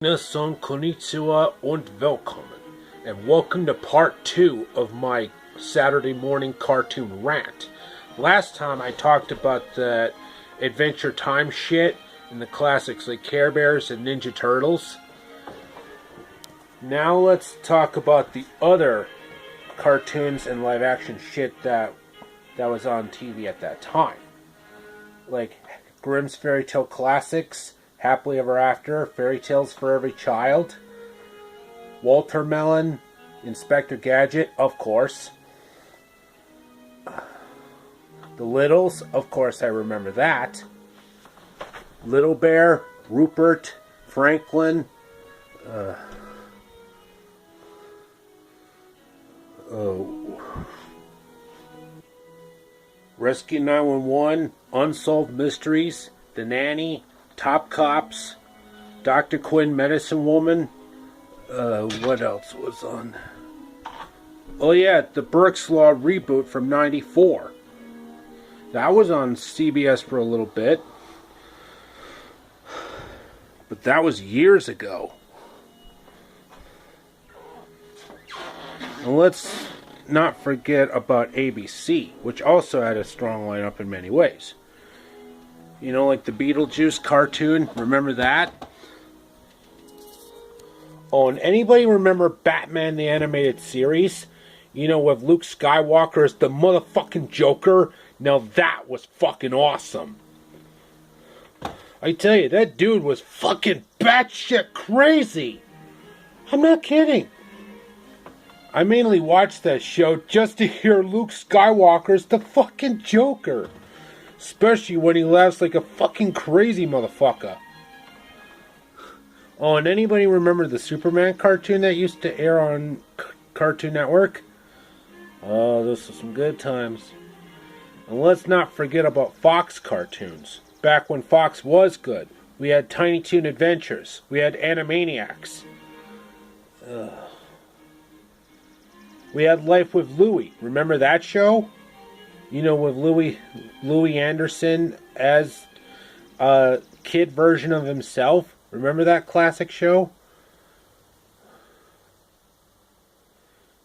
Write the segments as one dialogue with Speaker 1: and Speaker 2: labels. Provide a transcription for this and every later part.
Speaker 1: Minasan konnichiwa und willkommen, and welcome to part 2 of my Saturday morning cartoon rant. Last time I talked about the Adventure Time shit and the classics like Care Bears and Ninja Turtles. Now let's talk about the other cartoons and live action shit that was on TV at that time. Like Grimm's Fairy Tale Classics, Happily Ever After, Fairy Tales for Every Child, Walter Melon, Inspector Gadget, of course. The Littles, of course I remember that. Little Bear, Rupert, Franklin, Rescue 911, Unsolved Mysteries, The Nanny, Top Cops, Dr. Quinn, Medicine Woman. What else was on? Oh yeah, the Burke's Law reboot from '94. That was on CBS for a little bit. But that was years ago. And let's not forget about ABC, which also had a strong lineup in many ways. You know, like the Beetlejuice cartoon, remember that? Oh, and anybody remember Batman the Animated Series? You know, with Luke Skywalker as the motherfucking Joker? Now that was fucking awesome. I tell you, that dude was fucking batshit crazy. I'm not kidding. I mainly watched that show just to hear Luke Skywalker's the fucking Joker. Especially when he laughs like a fucking crazy motherfucker. Oh, and anybody remember the Superman cartoon that used to air on Cartoon Network? Oh, those are some good times. And let's not forget about Fox cartoons. Back when Fox was good. We had Tiny Toon Adventures. We had Animaniacs. We had Life with Louie. Remember that show? You know, with Louie Anderson as a kid version of himself. Remember that classic show?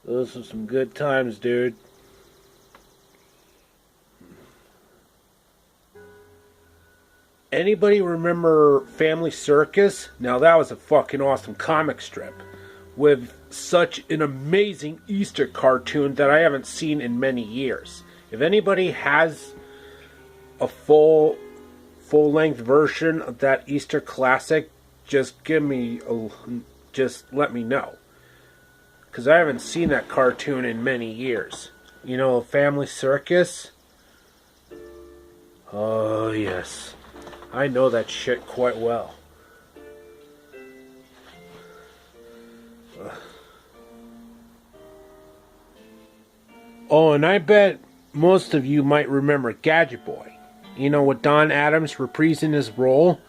Speaker 1: Those were some good times, dude. Anybody remember Family Circus? Now that was a fucking awesome comic strip with such an amazing Easter cartoon that I haven't seen in many years. If anybody has a full-length version of that Easter classic, just let me know. Because I haven't seen that cartoon in many years. You know, Family Circus? Oh, yes. I know that shit quite well. Oh, and I bet most of you might remember Gadget Boy. You know, with Don Adams reprising his role,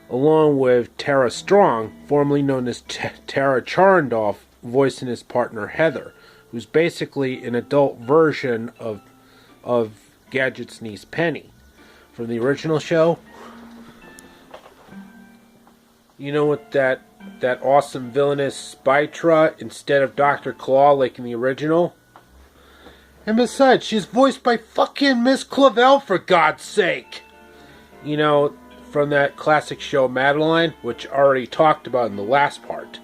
Speaker 1: along with Tara Strong, formerly known as Tara Charndolph, voicing his partner Heather, who's basically an adult version of Gadget's niece Penny from the original show. You know, with that awesome villainous Spytra instead of Dr. Claw like in the original. And besides, she's voiced by fucking Miss Clavel, for God's sake! You know, from that classic show Madeline, which I already talked about in the last part.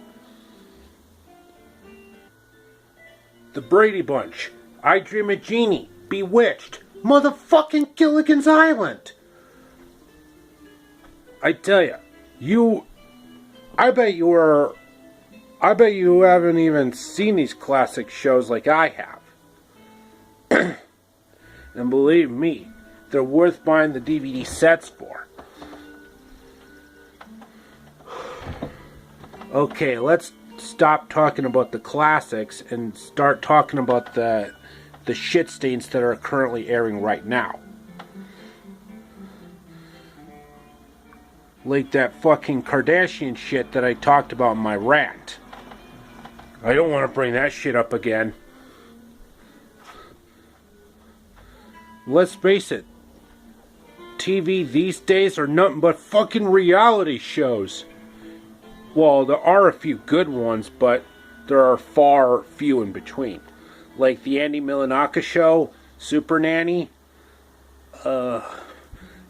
Speaker 1: The Brady Bunch, I Dream of Jeannie, Bewitched, motherfucking Gilligan's Island! I tell you, I bet you haven't even seen these classic shows like I have. And believe me, they're worth buying the DVD sets for. Okay, let's stop talking about the classics and start talking about the shit stains that are currently airing right now. Like that fucking Kardashian shit that I talked about in my rant. I don't want to bring that shit up again. Let's face it, TV these days are nothing but fucking reality shows. Well, there are a few good ones, but there are far few in between. Like the Andy Milanaka show, Super Nanny,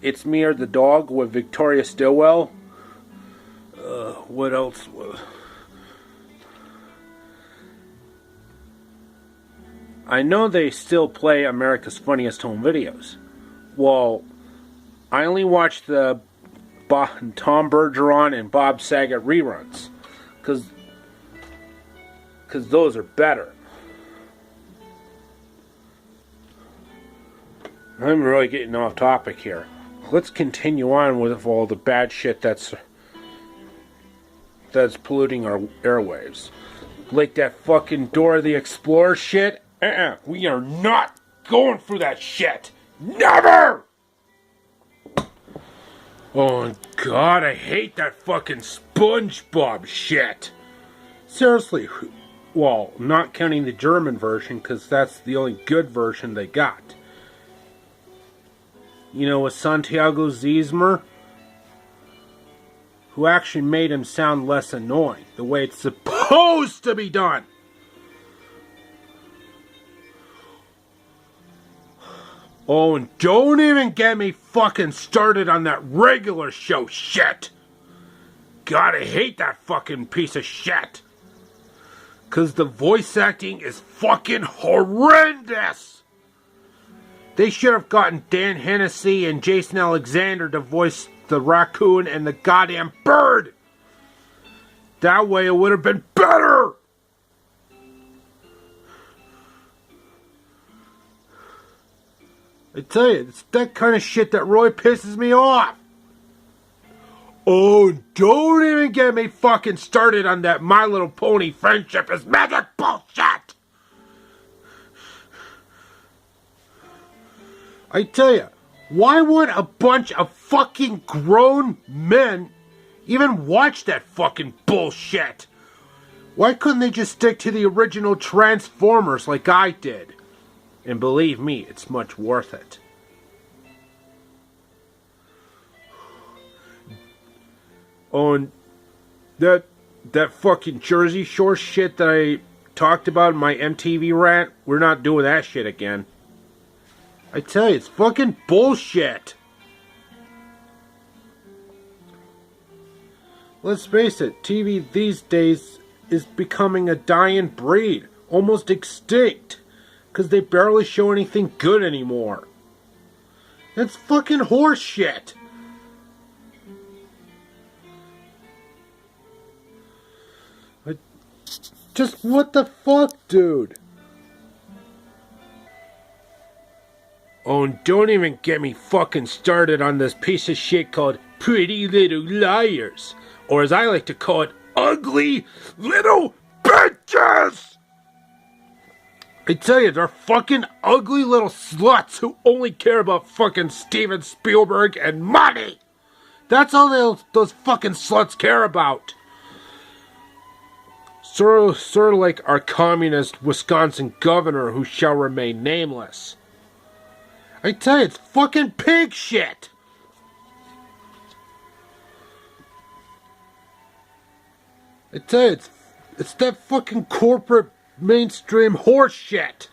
Speaker 1: It's Me or the Dog with Victoria Stilwell. What else? I know they still play America's Funniest Home Videos. Well, I only watch the Tom Bergeron and Bob Saget reruns. Because those are better. I'm really getting off topic here. Let's continue on with all the bad shit that's polluting our airwaves. Like that fucking Dora the Explorer shit. We are not going through that shit. Never! Oh God, I hate that fucking SpongeBob shit. Seriously, well, not counting the German version, because that's the only good version they got. You know, with Santiago Ziesmer, who actually made him sound less annoying, the way it's supposed to be done. Oh, and don't even get me fucking started on that regular show shit. God, I hate that fucking piece of shit. Because the voice acting is fucking horrendous. They should have gotten Dan Hennessy and Jason Alexander to voice the raccoon and the goddamn bird. That way it would have been better. I tell you, it's that kind of shit that really pisses me off. Oh, don't even get me fucking started on that My Little Pony friendship is magic bullshit. I tell you, why would a bunch of fucking grown men even watch that fucking bullshit? Why couldn't they just stick to the original Transformers like I did? And believe me, it's much worth it. Oh, and that fucking Jersey Shore shit that I talked about in my MTV rant, we're not doing that shit again. I tell you, it's fucking bullshit. Let's face it, TV these days is becoming a dying breed, almost extinct. Because they barely show anything good anymore. That's fucking horse shit. Just what the fuck, dude? Oh, and don't even get me fucking started on this piece of shit called Pretty Little Liars. Or as I like to call it, Ugly Little Bitches! I tell you, they're fucking ugly little sluts who only care about fucking Steven Spielberg and money. That's all those fucking sluts care about. Sort of like our communist Wisconsin governor who shall remain nameless. I tell you, it's fucking pig shit. I tell you, it's that fucking corporate mainstream horse shit.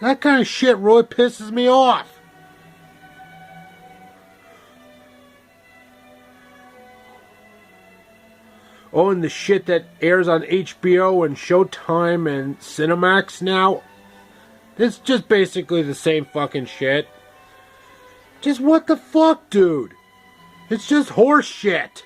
Speaker 1: That kind of shit really pisses me off. Oh, and the shit that airs on HBO and Showtime and Cinemax now, it's just basically the same fucking shit. Just what the fuck, dude? It's just horse shit.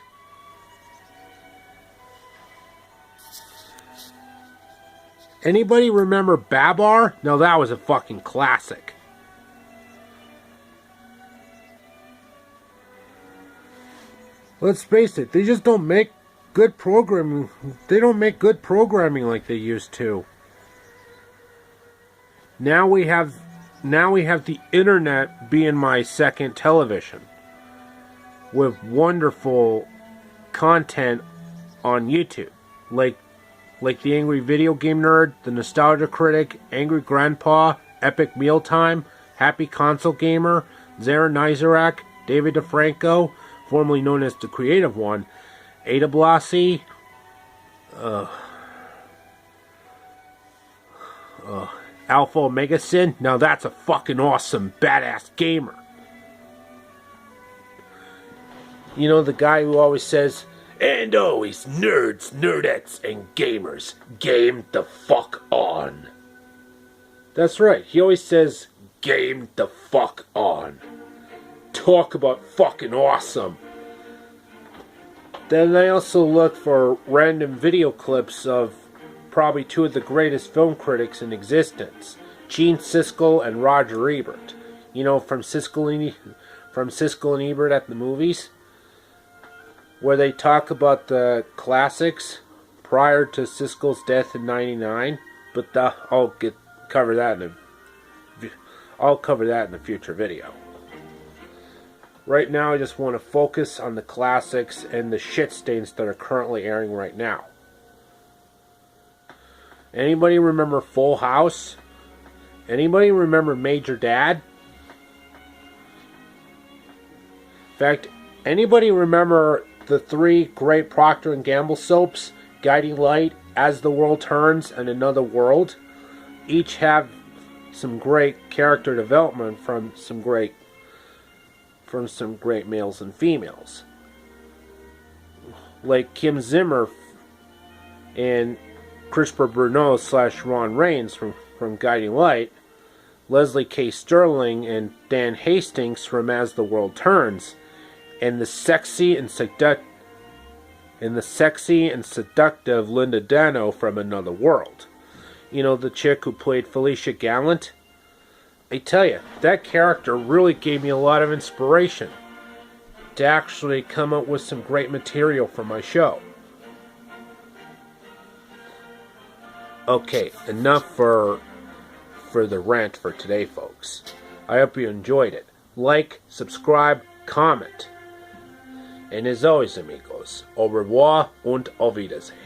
Speaker 1: Anybody remember Babar? No, that was a fucking classic. Let's face it, they just don't make good programming. They don't make good programming like they used to. Now we have the internet being my second television with wonderful content on YouTube, like the Angry Video Game Nerd, the Nostalgia Critic, Angry Grandpa, Epic Mealtime, Happy Console Gamer, Zara Nizarak, David DeFranco, formerly known as the Creative One, Ada Blasi, Alpha Omega Sin. Now that's a fucking awesome, badass gamer. You know, the guy who always says, and always nerds, nerdettes, and gamers, game the fuck on. That's right, he always says, game the fuck on. Talk about fucking awesome. Then I also look for random video clips of probably two of the greatest film critics in existence, Gene Siskel and Roger Ebert. You know, from Siskel and Ebert at the movies, where they talk about the classics prior to Siskel's death in '99. But I'll cover that in a future video. Right now, I just want to focus on the classics and the shit stains that are currently airing right now. Anybody remember Full House? Anybody remember Major Dad? In fact, anybody remember the three great Procter & Gamble soaps, Guiding Light, As the World Turns, and Another World? Each have some great character development from some great males and females. Like Kim Zimmer and Christopher Bruneau / Ron Raines from Guiding Light, Leslie K. Sterling and Dan Hastings from As the World Turns, and the sexy and seductive Linda Dano from Another World. You know, the chick who played Felicia Gallant? I tell you, that character really gave me a lot of inspiration to actually come up with some great material for my show. Okay, enough for the rant for today, folks. I hope you enjoyed it. Like, subscribe, comment. And as always, amigos, au revoir und auf Wiedersehen.